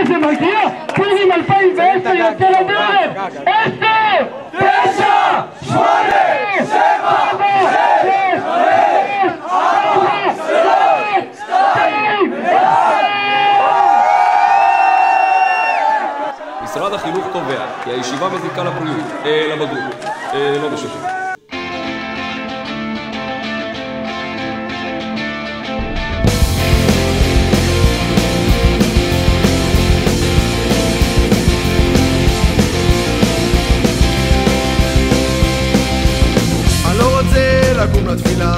זה מגיע? פורים 2010 יוצא לדרך! 10! 9! 8! 7! 6! 5! 2! משרד החינוך קובע כי הישיבה מזיקה לבגרות. לא בשביל. לקום לתפילה,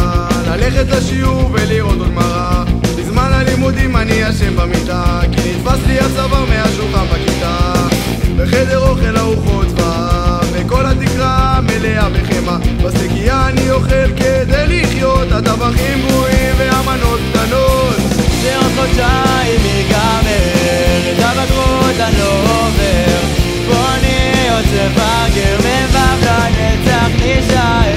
ללכת לשיעור ולראות עוד מראה. בזמן הלימודים אני אשם במיטה, כי נתפס לי הצוואר מהשולחן בכיתה. בחדר אוכל ארוחות זוועה, וכל התקרה מלאה בחמה. בסטיקיה אני אוכל כדי לחיות, הטבחים גרועים והמנות קטנות. זה עוד חודשיים ייגמר, את הבגרות אני לא עובר. פה אני יוצא בגר, מבב לנצח נשאר.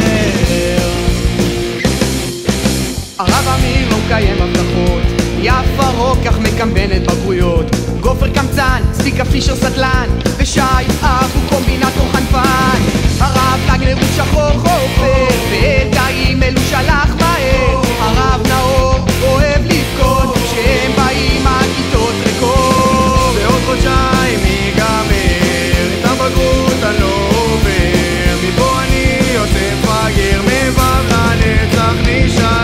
הרב אמיר לא מקיים הבטחות, יפה רוקח מקמבנת בגרויות. גופר קמצן, סטיקה פישר סטלן, ושי אף הוא קומבינטור חנפן. הרב נג לבוש שחור חופר, ואלתאים אלו שלח מהר. הרב נאור אוהב לבכות, כשהם באים הכיתות ריקות. ועוד חודשיים ייגמר, את הבגרות אני לא עובר. מפה אני יוצא פגר, מבב לנצח נשאר.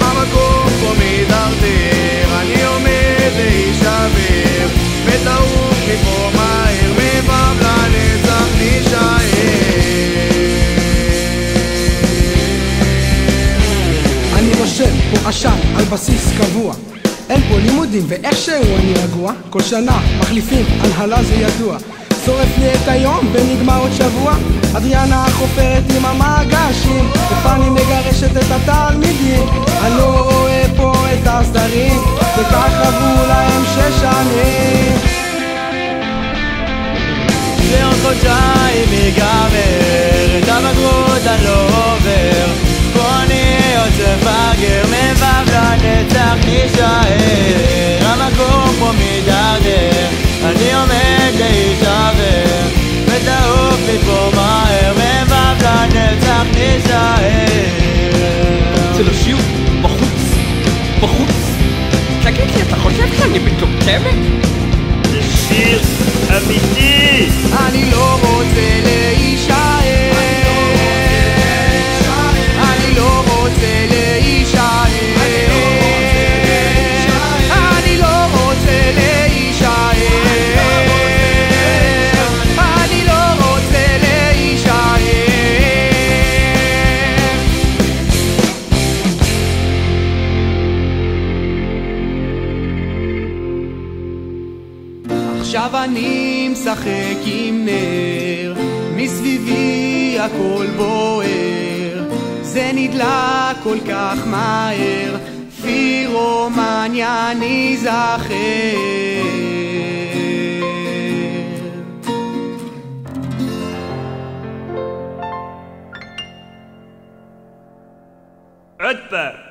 המקום פה מדרדר, אני עומד להישבר, ותעוף מפה מהר, מבב לנצח נשאר. אני רושם פה עשן על בסיס קבוע, אין פה לימודים ואיכשהו אני רגוע. כל שנה מחליפים הנהלה זה ידוע, שורף לי את היום ונגמר עוד שבוע. אדריאנה חופרת עם המגשים, ופני מגרשת את התלמידים. אני לא רואה פה את הסדרים, וכך עברו להם 6 שנים. זה עוד חודשיים ייגמר, את הבגרות אני לא עובר. פה אני יוצא בגר, מבב לנצח נשאר. המקום פה מדרדר, אני עומד להישבר, ותעוף מפה מהר, מבב לנצח נשאר. זה לשיעור בחוץ. תגיד לי, אתה חושב שאני מטומטמת? זה שיר אמיתי. אני לא רוצה להישאר, אני לא רוצה להישאר, אני לא רוצה להישאר, אני לא רוצה להישאר. עכשיו אני משחק עם נר, מסביבי הכל בוער, זה נדלק כל כך מהר, פירומניה נזכר. עוד פעם.